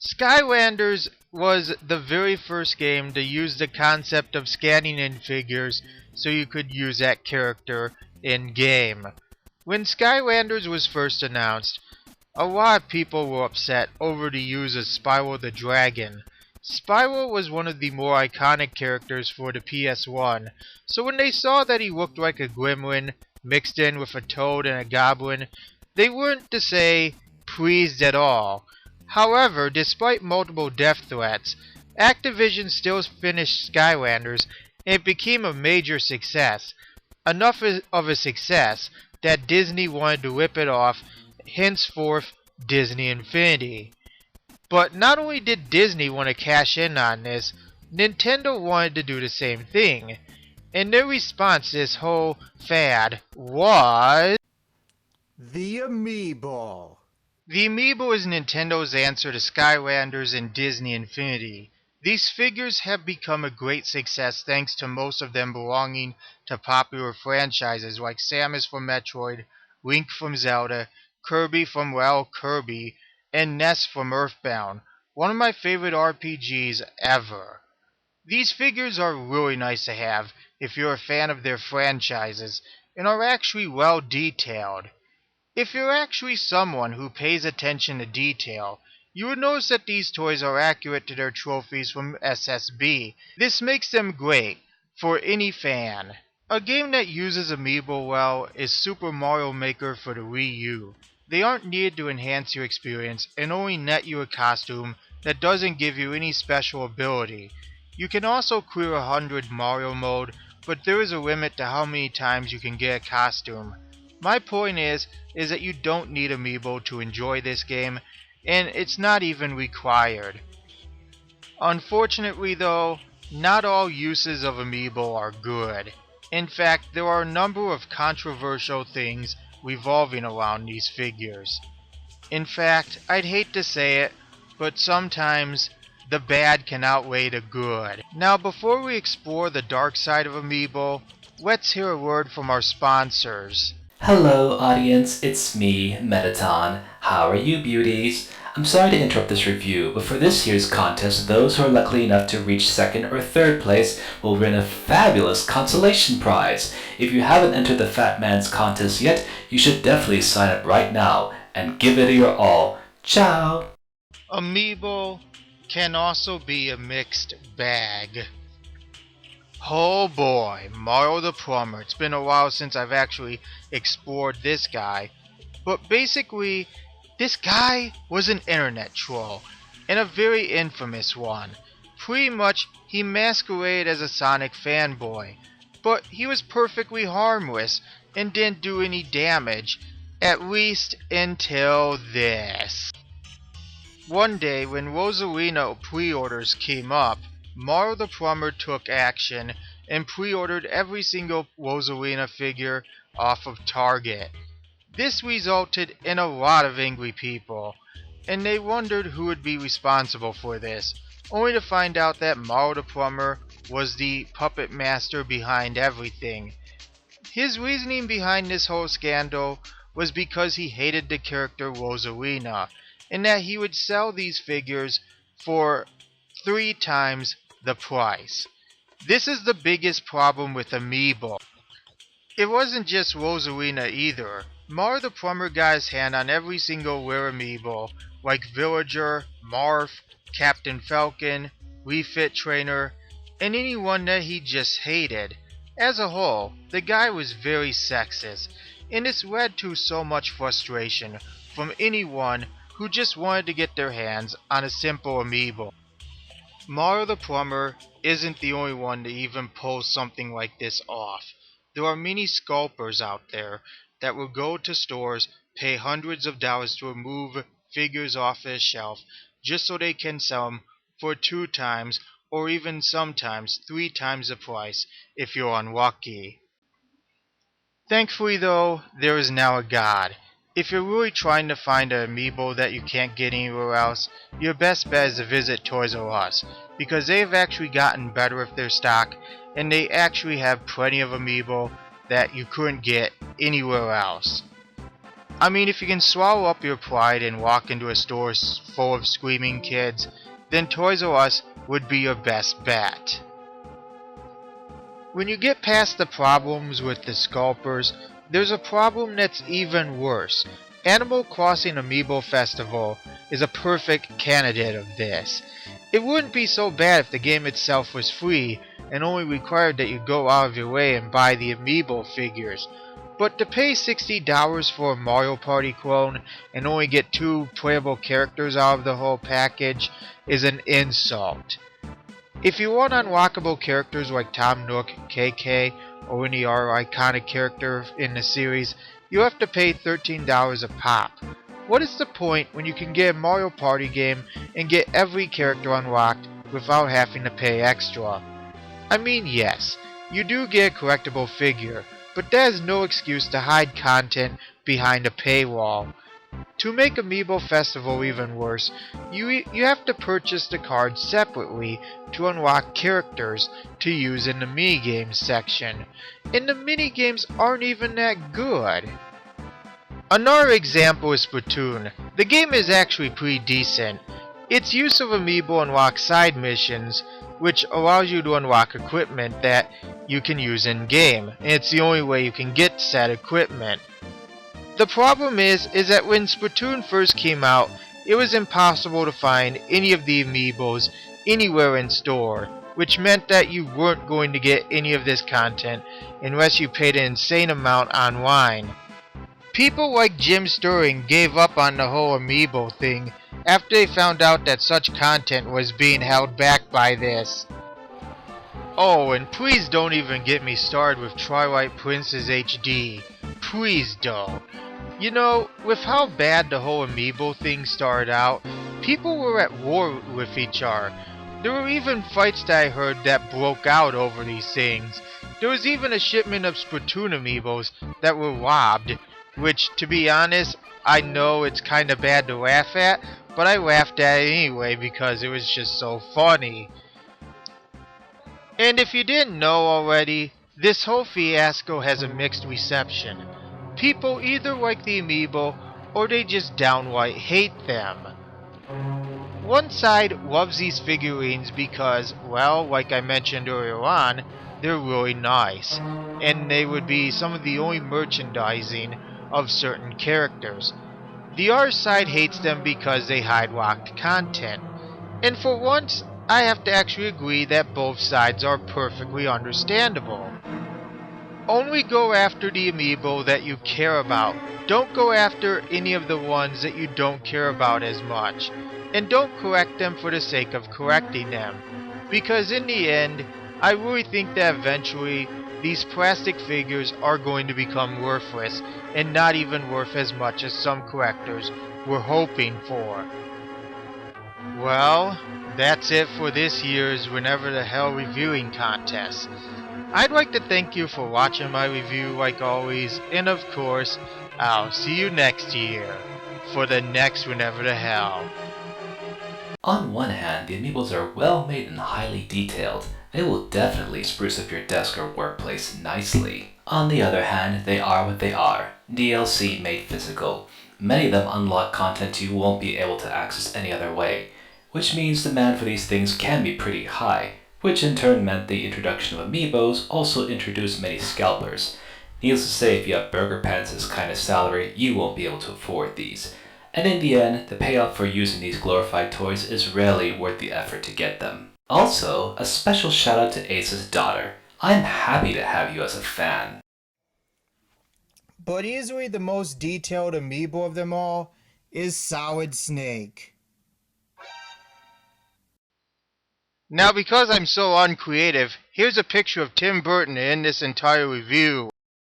Skylanders was the very first game to use the concept of scanning in figures so you could use that character in game. When Skylanders was first announced, a lot of people were upset over the use of Spyro the Dragon. Spyro was one of the more iconic characters for the PS1, so when they saw that he looked like a gremlin mixed in with a toad and a goblin, they weren't to say pleased at all. However, despite multiple death threats, Activision still finished Skylanders and it became a major success. Enough of a success that Disney wanted to rip it off, henceforth Disney Infinity. But not only did Disney want to cash in on this, Nintendo wanted to do the same thing. And their response to this whole fad was the Amiibo. the Amiibo is Nintendo's answer to Skylanders and Disney Infinity. These figures have become a great success thanks to most of them belonging to popular franchises like Samus from Metroid, Link from Zelda, Kirby from Kirby, and Ness from Earthbound, one of my favorite RPGs ever. These figures are really nice to have if you're a fan of their franchises, and are actually well detailed. If you're actually someone who pays attention to detail, you would notice that these toys are accurate to their trophies from SSB. This makes them great for any fan. A game that uses Amiibo well is Super Mario Maker for the Wii U. They aren't needed to enhance your experience and only net you a costume that doesn't give you any special ability. You can also clear 100 Mario mode, but there is a limit to how many times you can get a costume. My point is that you don't need Amiibo to enjoy this game, and it's not even required. Unfortunately though, not all uses of Amiibo are good. In fact, there are a number of controversial things revolving around these figures. In fact, I'd hate to say it, but sometimes the bad can outweigh the good. Now before we explore the dark side of Amiibo, let's hear a word from our sponsors. Hello audience, it's me, Metaton. How are you beauties? I'm sorry to interrupt this review, but for this year's contest, those who are lucky enough to reach 2nd or 3rd place will win a fabulous consolation prize. If you haven't entered the Fat Man's contest yet, you should definitely sign up right now and give it your all. Ciao! Amiibo can also be a mixed bag. Oh boy, Mario the Plumber. It's been a while since I've actually explored this guy. But basically, this guy was an internet troll, and a very infamous one. Pretty much, he masqueraded as a Sonic fanboy, but he was perfectly harmless and didn't do any damage, at least until this. One day, when Rosalina pre-orders came up, Mario the Plumber took action and pre-ordered every single Rosalina figure off of Target. This resulted in a lot of angry people, and they wondered who would be responsible for this, only to find out that Mario the Plumber was the puppet master behind everything. His reasoning behind this whole scandal was because he hated the character Rosalina, and that he would sell these figures for 3 times the price. This is the biggest problem with Amiibo. It wasn't just Rosalina either. Mario the Plumber got his hand on every single rare Amiibo, like Villager, Marth, Captain Falcon, Refit Trainer, and anyone that he just hated. As a whole, the guy was very sexist, and this led to so much frustration from anyone who just wanted to get their hands on a simple Amiibo. Mario the Plumber isn't the only one to even pull something like this off. There are many scalpers out there that will go to stores, pay hundreds of dollars to remove figures off a shelf just so they can sell them for 2 times or even sometimes 3 times the price if you're unlucky. Thankfully though, there is now a God. If you're really trying to find an Amiibo that you can't get anywhere else, your best bet is to visit Toys R Us, because they've actually gotten better with their stock, and they actually have plenty of Amiibo that you couldn't get anywhere else. I mean, if you can swallow up your pride and walk into a store full of screaming kids, then Toys R Us would be your best bet. When you get past the problems with the scalpers, there's a problem that's even worse. Animal Crossing Amiibo Festival is a perfect candidate of this. It wouldn't be so bad if the game itself was free and only required that you go out of your way and buy the Amiibo figures. But to pay $60 for a Mario Party clone and only get 2 playable characters out of the whole package is an insult. If you want unlockable characters like Tom Nook, KK, or any other iconic character in the series, you have to pay $13 a pop. What is the point when you can get a Mario Party game and get every character unlocked without having to pay extra? I mean, yes, you do get a collectible figure, but that is no excuse to hide content behind a paywall. To make Amiibo Festival even worse, you have to purchase the cards separately to unlock characters to use in the minigames section, and the minigames aren't even that good. Another example is Splatoon. The game is actually pretty decent. Its use of Amiibo unlocks side missions, which allows you to unlock equipment that you can use in game, and it's the only way you can get said equipment. The problem is that when Splatoon first came out, it was impossible to find any of the Amiibos anywhere in store, which meant that you weren't going to get any of this content unless you paid an insane amount online. People like Jim Sterling gave up on the whole Amiibo thing after they found out that such content was being held back by this. Oh, and please don't even get me started with Twilight Princess HD. Please don't. You know, with how bad the whole Amiibo thing started out, people were at war with each other. There were even fights that I heard that broke out over these things. There was even a shipment of Splatoon Amiibos that were robbed, which, to be honest, I know it's kinda bad to laugh at, but I laughed at it anyway because it was just so funny. And if you didn't know already, this whole fiasco has a mixed reception. People either like the Amiibo or they just downright hate them. One side loves these figurines because, well, like I mentioned earlier on, they're really nice, and they would be some of the only merchandising of certain characters. The other side hates them because they hide locked content. And for once, I have to actually agree that both sides are perfectly understandable. Only go after the Amiibo that you care about. Don't go after any of the ones that you don't care about as much. And don't collect them for the sake of collecting them. Because in the end, I really think that eventually, these plastic figures are going to become worthless and not even worth as much as some collectors were hoping for. Well, that's it for this year's Whenever the Hell reviewing contest. I'd like to thank you for watching my review like always, and of course, I'll see you next year for the next Whenever the Hell. On one hand, the Amiibos are well made and highly detailed. They will definitely spruce up your desk or workplace nicely. On the other hand, they are what they are. DLC made physical. Many of them unlock content you won't be able to access any other way, which means demand for these things can be pretty high, which in turn meant the introduction of Amiibos also introduced many scalpers. Needless to say, if you have Burger Pants' kind of salary, you won't be able to afford these. And in the end, the payoff for using these glorified toys is rarely worth the effort to get them. Also, a special shout out to Ace's daughter. I'm happy to have you as a fan. But easily the most detailed Amiibo of them all is Solid Snake. Now because I'm so uncreative, here's a picture of Tim Burton in this entire review.